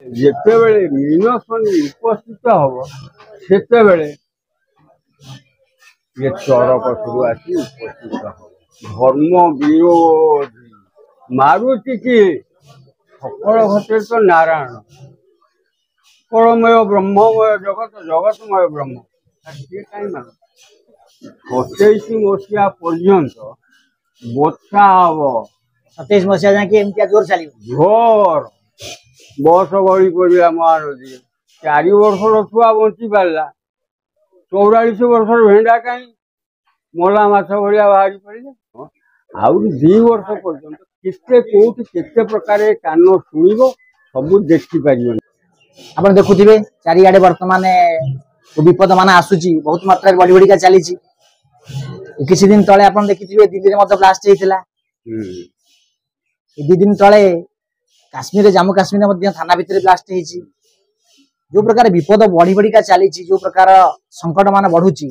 ଯେତେବେଳେ ମୀନ ଶନି ଉପସ୍ଥିତ ହବ ସେତେବେଳେ ये चरक शुरू आसी उपस्थित हो धर्म विरोधी मारुति की सकल घटे तो नारायण परमय ब्रह्ममय जगत जगतमय ब्रह्म कहीं मान 27 मसीहा पर्यंत बर्षा हम 27 मसीहा जाके एमती जोर चली झोर बस गड़ी पड़ा महानदी 4 वर्षर छुआ बंची पारा 44 वर्षर भेंडा कहीं मोला माछ भाया बाहरी पड़े आहरी 2 वर्ष पर्यंत किस्ते कोठी केते प्रकार कान शुणिबो सब देखि पारियो आप देखुथिबे चारिआडे वर्तमान विपद मान आसुची बहुत मात्रा बढ़ी बढ़ी का चली किसी दिन तले आप देखिथिबे दिल्ली रे मत ब्लास्ट हेतिला 2 दिन तले काश्मीर जम्मू काश्मीर मध्ये थाना भितर ब्लास्ट हेची जो प्रकार विपद बढ़ी बढ़ी का चली जो प्रकार संकट मान बढ़ुची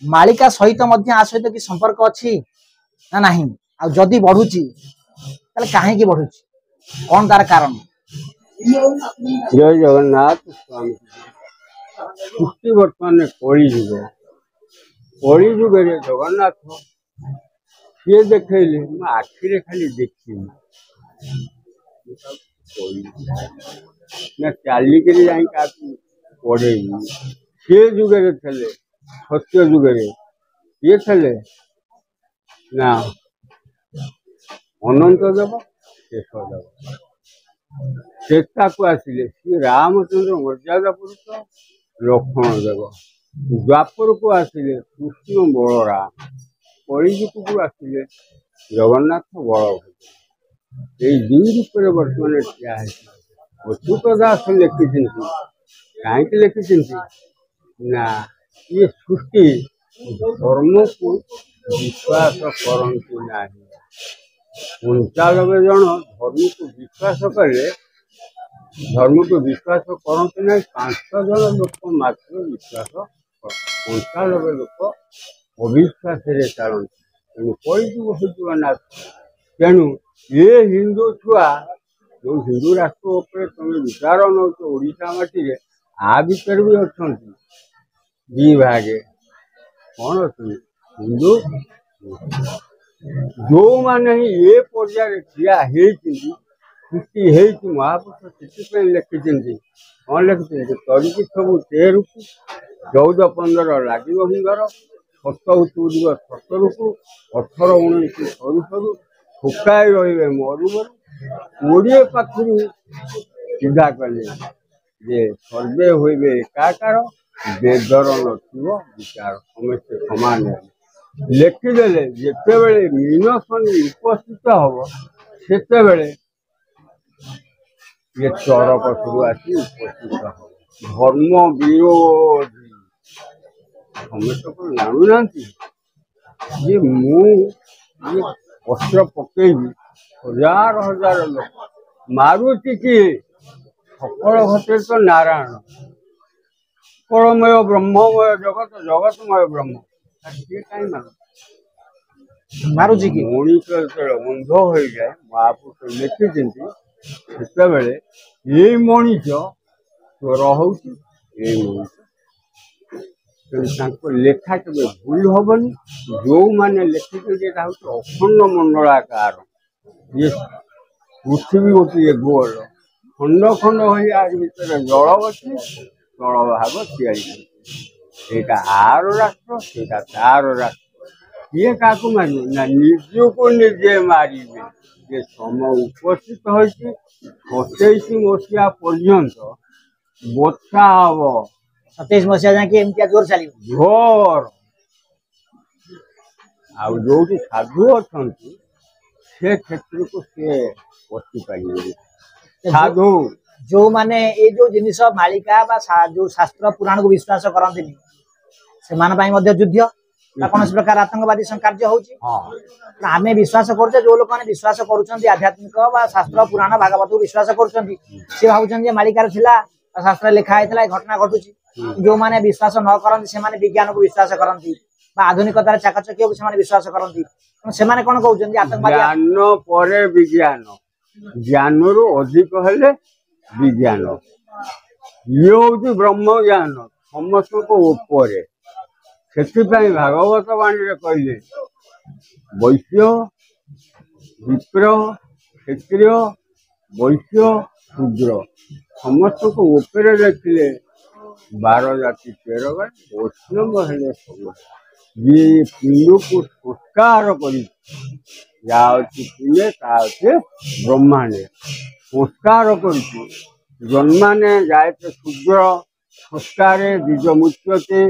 मालिका सहित आ सहित कि संपर्क अच्छी ना नहीं आ जदि बढ़ुची ताले काहे की बढ़ुची कौन तार कारण जय जगन्नाथ स्वामी सृष्टि वर्तमान कली जुग रे जगन्नाथ सी देखले आखिरे खाली देखी ना चालिक पढ़े सी जुगे थे सत्य जुगे ये थे ना अनंत देव शेष देव चेता को आसिले श्री रामचंद्र मर्यादा पुरुष लक्ष्मण देव द्वापर को आसिले कृष्ण बलराम कलिजुग को आसिले जगन्नाथ बलभद्र ये 2 रूप वर्तमान ठिया है अच्युत दास लिखि कहीं लिखि ना ये सृष्टि धर्म को विश्वास करती ना 95 जन धर्म को विश्वास कले धर्म को विश्वास करते ना 5 जन लोक मात्र विश्वास 95 लोक अविश्वास चलती तेणु कईजुग हो तेणु ये हिंदू छुआ जो हिंदू राष्ट्र उपर तुम विचार नौ ओडिशा माटी आ भर भी अच्छा 2 भागे कौन अच्छे हिंदू जो मैंने ये पर्याय ठिया सृष्टि महापुरुष से लिखि कौन लिखि तरीकी सब 13 को 14-15 लगे सुंदर 7 चूड़ 17 को 18-19 सरू सरू फुकाई रे मरुमरु 20 पाखु सीधा कले जे सर्वे होइबे एकाकार बेदर नथिबो विचार समस्त समान लिखिदेले जिते बेले मीन शनि उपस्थित हम से ये चरक शुरू आसी उपस्थित हो धर्म विरोधी समस्त को जानू ना ये ये अस्त्र पकईबी 1000 लोक मारुति की सकल घटे तो नारायण परमय ब्रह्ममय जगत जगतमय ब्रह्म कहीं मान मारुति की मनीष अंध हो जाए महापुरुष लिखि से ये मनीष चोर हो लेखा के भूल हबनी जो मैंने लिखिके अखंड मंडलाकार ये पृथ्वी गोटे गोल खंड खंड भर जल अच्छे जल भाग या आर राष्ट्र से तार राष्ट्र ये क्या मारे ना निज को निजे मारे ये समय उपस्थित हो 27 मसीहा पर्यंत बर्षा हम 27 मसीहा जाके एमती जोर चली झोर आ जो साधु अच्छा से क्षेत्र को से पशि पारे साधु जो माने ये जो जिनिस मालिका जो शास्त्र पुराण को विश्वास करते से युद्ध कौन प्रकार आतंकवादी कार्य होची आम विश्वास करते जो लोक मैंने विश्वास करुँच आध्यात्मिक शास्त्र पुराण भागवत को विश्वास कर भावुं मालिकार शास्त्र लिखाई घटना घटुची जो मैंने विश्वास न करती से विज्ञान को विश्वास करती आधुनिकतार चाकचक्य को विश्वास करती से कौन कहते आतंकवादी ज्ञान पर विज्ञान ज्ञान रु अधिक हेले विज्ञान ये हूँ ब्रह्म ज्ञान समस्त ऊपर से भागवत वाणी कहले वैश्य विप्र क्षत्रिय वैश्य शूद्र समस्त को ऊपर देखिले 12 जाति 13 गण वैष्णव हेले सब ये पिंड को संस्कार कर ब्रह्मांडे संस्कार कर जन्माने जायते शूद्र संस्कारे द्विज मुच्यते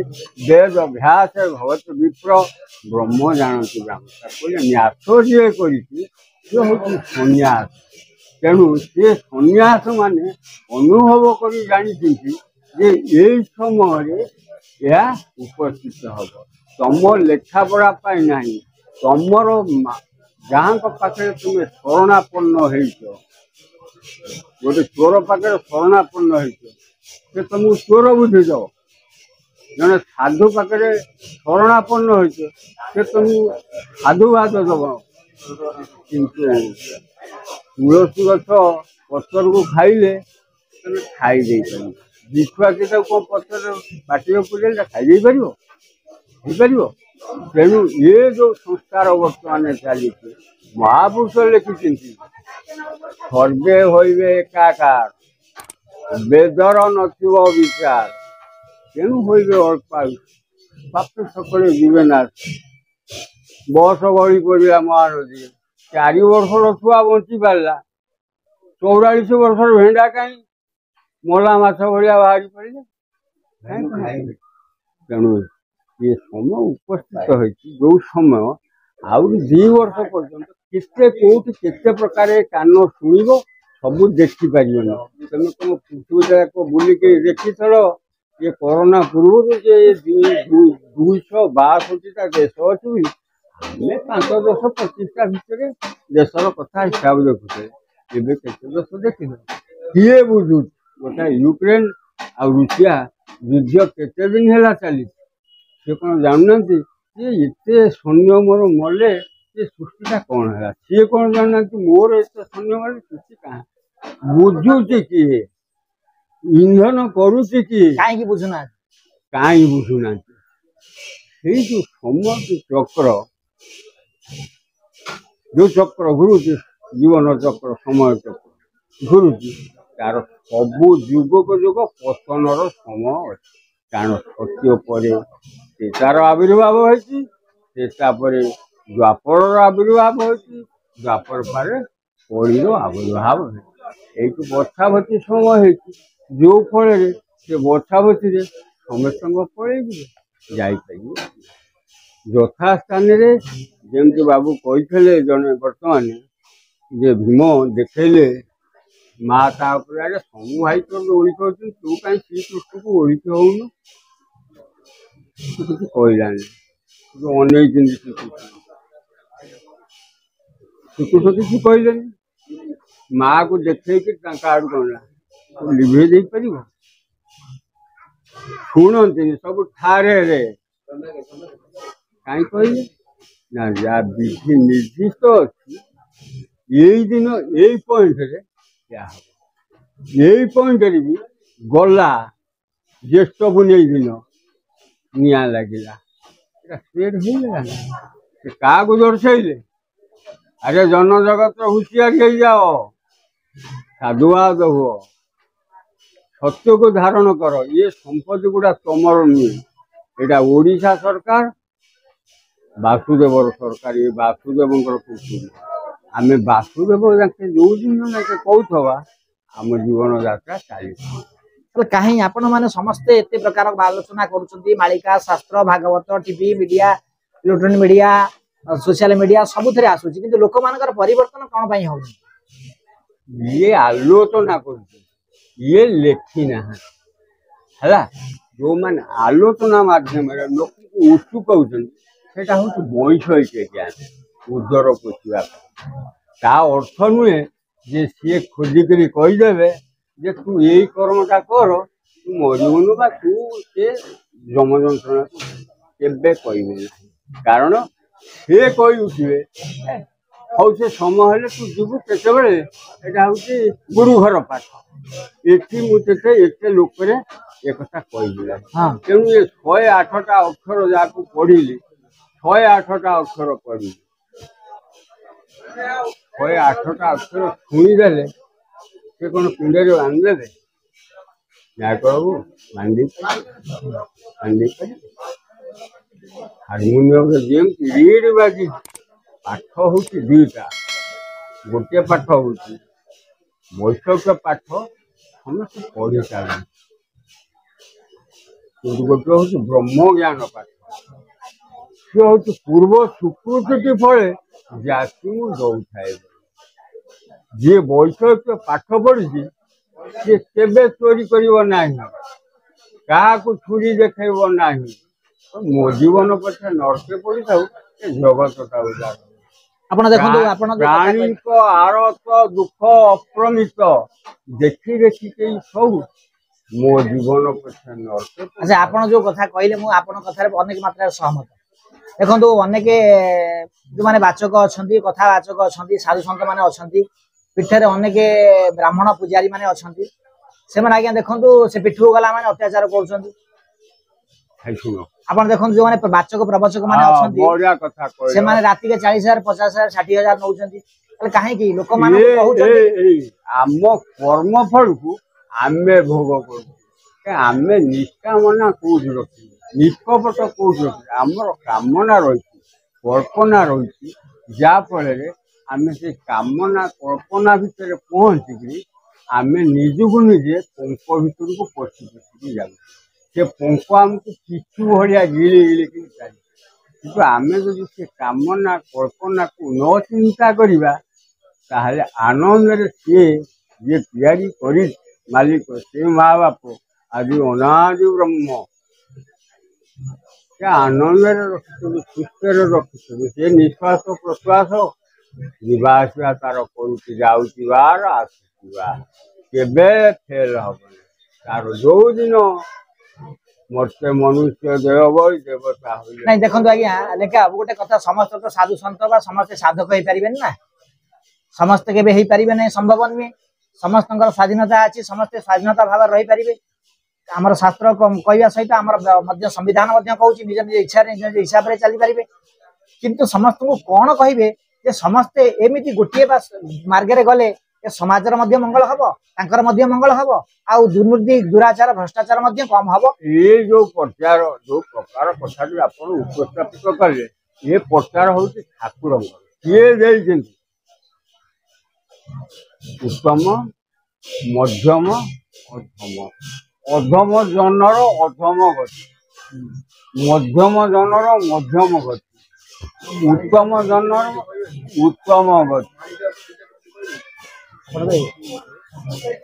वेद अभ्यास भवत विप्र ब्रह्म जानती ब्राह्मण न्यास जी कर सन्यास तेणु से सन्यास माने अनुभव कर जानी समय यह उपस्थित हम तुम लेखा पढ़ा ना तुमर जहाँ पाखे तुम्हें शरणापन्न हो गोटे चोर पाखे शरणापन्न हो तुमको चोर बुझे जाओ जड़े साधु पाखे शरणापन्न हो तुमको साधुवाद दब किंतु तुलसी गछ पतर को खाइले तुम खाई विछुआ कि कौन पतर पाटी पूरे खाई पार तेणु ये जो संस्कार बर्तमान चली महापुरुष लिखिं सर्वे होइबे एकाकार बेदर नथिब विचार तेणु होइबे अल्पायु पाप सकले जीवे ना बस गड़ी पड़ा महानदी 4 वर्षर छुआ बंची पारा 44 वर्षर भेंडा कहीं मला माछ भाया बाहरी पड़े तेणु ये समय उपस्थित हो जो समय आउरी 2 वर्ष पर्यंत केते कोट केते प्रकार कान शुणव सब देखिपार तुम तुम पृथ्वी को बुलिक देखिथल ये कोरोना पूर्व 262टा देश अच्छी आम 5-10 25टा भितर देशर कथा हिसाब देखुचे एवं केते देश देख किए बुझु गोटा यूक्रेन आ रूसिया युद्ध केते दिन है चली से कौन जानना ये एत सैन्य मोर मले ये सृष्टिटा कौन है सी कौन जानना मोर एत सैन्य मले सृष्टि कहाँ बुझुचे किए इंधन करुचे किए कहीं बुझुना कहीं बुझुना जो समय चक्र जो चक्र घुरुचे जीवन चक्र समय चक्र घुरुचे तार सबू जुगक जुग पतनर समय अच्छे कारण सत्य पर तार आविर्भाव होपर द्वापर आविर्भाव द्वापर पर कलिर आविर्भाव है बर्षावती समय जो फल से बर्षावती समस्त पड़े जापर यथा स्थान जमी बाबू कही जड़े बर्तमान जे भीम देखले माँ तापर सब भाई तो ओढ़ी तू कहीं श्रीकृष्ण को ओढ़ी होनु किसी कहलानी अनेक श्रीकृष्ण किसी कहलेनी माँ को देखे आड़ गला तो लिभे दे पार शुणती सब ठारे कहीं कहले ना जहाँ विधि निर्दिष्ट अच्छी यही दिन यही पॉइंट यही पॉइंट भी गला ज्येष्ठ पुण्य दिन निया लगिला स्प्रेड हो क्या दर्शाइले अरे जन जगत हुशियार हो जाओ साधुवाद हुओ सत्य को धारण कर ये संपत्ति गुड़ा तुमर नुहे यहाँ ओडिशा सरकार वासुदेव सरकार ये वासुदेव पुत्री आम वासुदेव जाके जो दिन जाके कहवा आम जीवन यात्रा चली कहीं आपण मैंने समस्ते एत प्रकार आलोचना करुँच मालिका शास्त्र Bhagavat TV media electronic media social media सबुथ आसूँ कि लोक मान परिवर्तन कौन हो ये आलोचना कर लेखी ना है जो मैंने आलोचना माध्यम लोक को उत्सुक होती हूँ वैषयिक ज्ञान उदर पोषा ता अर्थ नुहे जे सी खोजिक कहीदेवे जे तू यही कर्मटा कर तू मरबुनु बा तू से जम जंत्रणा केबे कहबे ना कारण से कही उठे हौ से समय हेले तू जीवु केतबेले एटा हूँ गुरु घर पाठ ଏଠି ମୁଁ ତତେ ଏତେ ଲୋକରେ ଏକଥା କହିଥିଲା ହଁ ତେଣୁ ଏ 108ଟା ଅକ୍ଷର ଯାହାକୁ ପଢିଲି 108ଟା ଅକ୍ଷର ପଢିଲି 108ଟା ଅକ୍ଷର ଶୁଣିଦେଲେ ସେ କଣ ପିଣ୍ଡରେ ବାନ୍ଧିଦେବେ ନାୟକ ବାବୁ ବାନ୍ଧି ହାରମୋନିୟମରେ ଯେମିତି ରିଡ୍ ବାଜି ପାଠ ହଉଛି ଦୁଇଟା ଗୋଟିଏ ପାଠ ହଉଛି ବୈଷୟିକ ପାଠ ସମସ୍ତେ ପଢି ଚାଲନ୍ତି କିନ୍ତୁ ଗୋଟେ ହଉଛି ବ୍ରହ୍ମ ଜ୍ଞାନ ପାଠ ସେ ହଉଛି ପୂର୍ବ ସ୍ୱୀକୃତି ଫଳେ ଯାହାକୁ ମୁଁ ଦଉଥାଏ ଯିଏ ବୈଷୟିକ ପାଠ ପଢିଛି ସେ କେବେ ଚୋରି କରିବ ନାହିଁ କାହାକୁ ଛୁରୀ ଦେଖାଇବ ନାହିଁ ମୋ ଜୀବନ ପଛେ ନର୍କେ ପଡିଥାଉ ଏ ଜଗତଟା ଉଜାଡ ଆପଣ ଦେଖନ୍ତୁ ଆପଣ ଯୋଉ କଥା କହିଲେ- ପ୍ରାଣୀଙ୍କ ଆରତ ଦୁଃଖ ଅପ୍ରମିତ ଦେଖି ଦେଖି କେହି ସବୁ ମୋ ଜୀବନ ପଛେ ନର୍କେ ଆଚ୍ଛା ଆପଣ ଯୋଉ କଥା କହିଲେ ମୁଁ ଆପଣଙ୍କ କଥାରେ ଅନେକ ମାତ୍ରାରେ ସହମତ ଦେଖନ୍ତୁ ଅନେକ ଯୋଉମାନେ ବାଚକ ଅଛନ୍ତି କଥାବାଚକ ଅଛନ୍ତି ସାଧୁ ସନ୍ଥ ମାନେ ଅଛନ୍ତି ପୀଠରେ ଅନେକ ବ୍ରାହ୍ମଣ ପୂଜାରୀ ମାନେ ଅଛନ୍ତି ସେମାନେ ଆଜ୍ଞା ଦେଖନ୍ତୁ ସେ ପୀଠକୁ ଗଲା ମାନେ ଅତ୍ୟାଚାର କରୁଛନ୍ତି ଆପଣ ଦେଖନ୍ତୁ ଯୋଉମାନେ ବାଚକ ପ୍ରବଚକ ମାନେ ଅଛନ୍ତି ସେମାନେ ରାତିରେ 40,000 50,000 60,000 ନଉଛନ୍ତି ତାହେଲେ କାହିଁକି ଲୋକମାନଙ୍କୁ କହୁଛନ୍ତି ଆମ କର୍ମ ଫଳକୁ ଆମେ ଭୋଗ କରୁଛୁ ଆମେ ନିଷ୍କାମନା କୋଉଠି ରଖିବୁ ନିଷ୍କପଟ କୋଉଠି ରଖିବୁ ଆମର କାମନା ରହିଛି କଳ୍ପନା ରହିଛି ଯାହା ଫଳରେ ଆମେ ସେ କାମନା କଳ୍ପନା ଭିତରେ ପହଞ୍ଚିକି ଆମେ ନିଜକୁ ନିଜେ ପଙ୍କ ଭିତରକୁ ପଶି ପଶିକି ଯାଉ ସେ ପଙ୍କ ଆମକୁ ପିଛୁ ଭଳିଆ ଗିଳି ଗିଳିକି ଚାଲେ କିନ୍ତୁ ଆମେ ଯଦି ସେ କାମନା କଳ୍ପନାକୁ ନ ଚିନ୍ତା କରିବା ତାହେଲେ ଆନନ୍ଦରେ ସିଏ ଯିଏ ତିଆରି କରି ମାଲିକ ସେ ମା ବାପ ଆଜି ଅନାଦି ବ୍ରହ୍ମ ସେ ଆନନ୍ଦରେ ରଖିଛନ୍ତି ସୁସ୍ଥରେ ରଖିଛନ୍ତି ସେ ନିଶ୍ୱାସ ପ୍ରଶ୍ୱାସ ଯିବା ଆସିବା ତାର କରୁଛି ଯାଉଛି ବାର ଆସୁଛି ବାର କେବେ ଫେଲ ହବନି ତାର ଯୋଉ ଦିନ ମତେ ମନୁଷ୍ୟ ଦେହ ବହି ଦେବତା ହଇଲେ ନାଇଁ ଦେଖନ୍ତୁ ଆଜ୍ଞା ଲେଖା ଗୋଟେ କଥା ସମସ୍ତେ ତ ସାଧୁ ସନ୍ଥ ବା ସମସ୍ତେ ସାଧକ ହେଇପାରିବେନି ନା ସମସ୍ତେ କେବେ ହେଇପାରିବେ ନାହିଁ ସମ୍ଭବ ନୁହେଁ ସମସ୍ତଙ୍କର ସ୍ୱାଧୀନତା ଅଛି ସମସ୍ତେ ସ୍ୱାଧୀନତା ଭାବରେ ରହିପାରିବେ ଆମର ଶାସ୍ତ୍ର କହିବା ସହିତ ଆମର ମଧ୍ୟ ସମ୍ବିଧାନ ମଧ୍ୟ କହୁଛି ନିଜ ନିଜ ଇଚ୍ଛାରେ ନିଜ ନିଜ ହିସାବରେ ଚାଲିପାରିବେ କିନ୍ତୁ ସମସ୍ତଙ୍କୁ କଣ କହିବେ ଯେ ସମସ୍ତେ ଏମିତି ଗୋଟିଏ ବା ମାର୍ଗରେ ଗଲେ ଏ ସମାଜର ମଧ୍ୟ ମଙ୍ଗଳ ହବ ତାଙ୍କର ମଧ୍ୟ ମଙ୍ଗଳ ହବ ଆଉ ଦୁର୍ନୀତି ଦୁରାଚାର ଭ୍ରଷ୍ଟାଚାର ମଧ୍ୟ କମ ହବ ଏ ଯୋଉ ପ୍ରକାର କଥାଟି ଆପଣ ଉପସ୍ଥାପିତ କଲେ ଏ ପ୍ରଚାର ହଉଛି ଠାକୁରଙ୍କର କିଏ ଦେଇଛନ୍ତି ଉତ୍ତମ ମଧ୍ୟମ ଅଧମ ଅଧମ ଜନର ଅଧମ ଗତି ମଧ୍ୟମ ଜନର ମଧ୍ୟମ ଗତି ଉତ୍ତମ ଜନର ଉତ୍ତମ ଗତି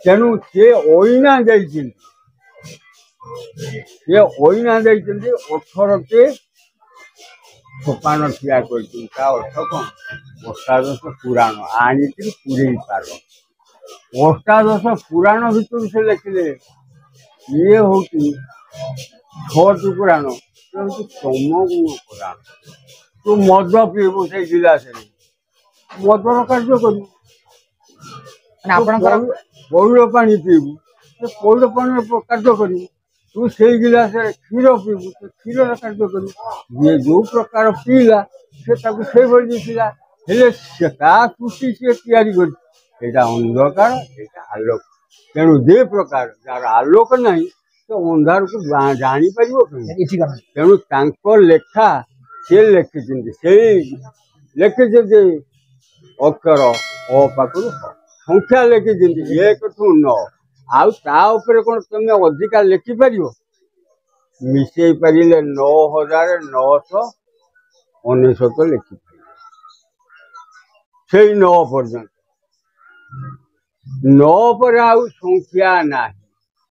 ତେଣୁ ସେ ଅଇନା ଦେଇଛନ୍ତି 18ଟି ସୋପାନ ଠିଆ କରିଛନ୍ତି ତା ଅର୍ଥ କଣ ଅଷ୍ଟାଦଶ ପୁରାଣ ଆଣିକିରି ପୁରେଇ ପାର ଅଷ୍ଟାଦଶ ପୁରାଣ ଭିତରୁ ସେ ଲେଖିଲେ ଇଏ ହଉଛି 6ଟି ପୁରାଣ ସେ ହଉଛି ତମଗୁଣ ପୁରାଣ ତୁ ମଦ ପିଇବୁ ସେଇ ଗିଲାସରେ ମଦର କାର୍ଯ୍ୟ କରିବୁ ଆପଣଙ୍କର ପଇଡ଼ ପାଣି ପିଇବୁ ସେ ପଇଡ଼ ପାଣିର କାର୍ଯ୍ୟ କରିବୁ ତୁ ସେଇ ଗିଲାସରେ କ୍ଷୀର ପିଇବୁ ସେ କ୍ଷୀରର କାର୍ଯ୍ୟ କରିବୁ ଯିଏ ଯୋଉ ପ୍ରକାର ପିଇଲା ସେ ତାକୁ ସେଇଭଳି ଦିଶିଲା ହେଲେ ସେ ତା ସୃଷ୍ଟି ସିଏ ତିଆରି କରିଛି ଏଇଟା ଅନ୍ଧକାର ଏଇଟା ଆଲୋକ ତେଣୁ ଯେ ପ୍ରକାର ଯାହାର ଆଲୋକ ନାହିଁ ସେ ଅନ୍ଧାରକୁ ଜାଣିପାରିବ କେମିତି ତେଣୁ ତାଙ୍କ ଲେଖା ସେ ଲେଖିଛନ୍ତି ସେଇ ଲେଖିଛନ୍ତି ଅକ୍ଷର ଅ ପାଖରୁ ସଂଖ୍ୟା ଲେଖିଛନ୍ତି 1 ଠୁ 9 ଆଉ ତା ଉପରେ କଣ ତମେ ଅଧିକା ଲେଖିପାରିବ ମିଶେଇ ପାରିଲେ 9,999 ଲେଖିପାରିବ ସେଇ 9 ପର୍ଯ୍ୟନ୍ତ 9 ପରେ ଆଉ ସଂଖ୍ୟା ନାହିଁ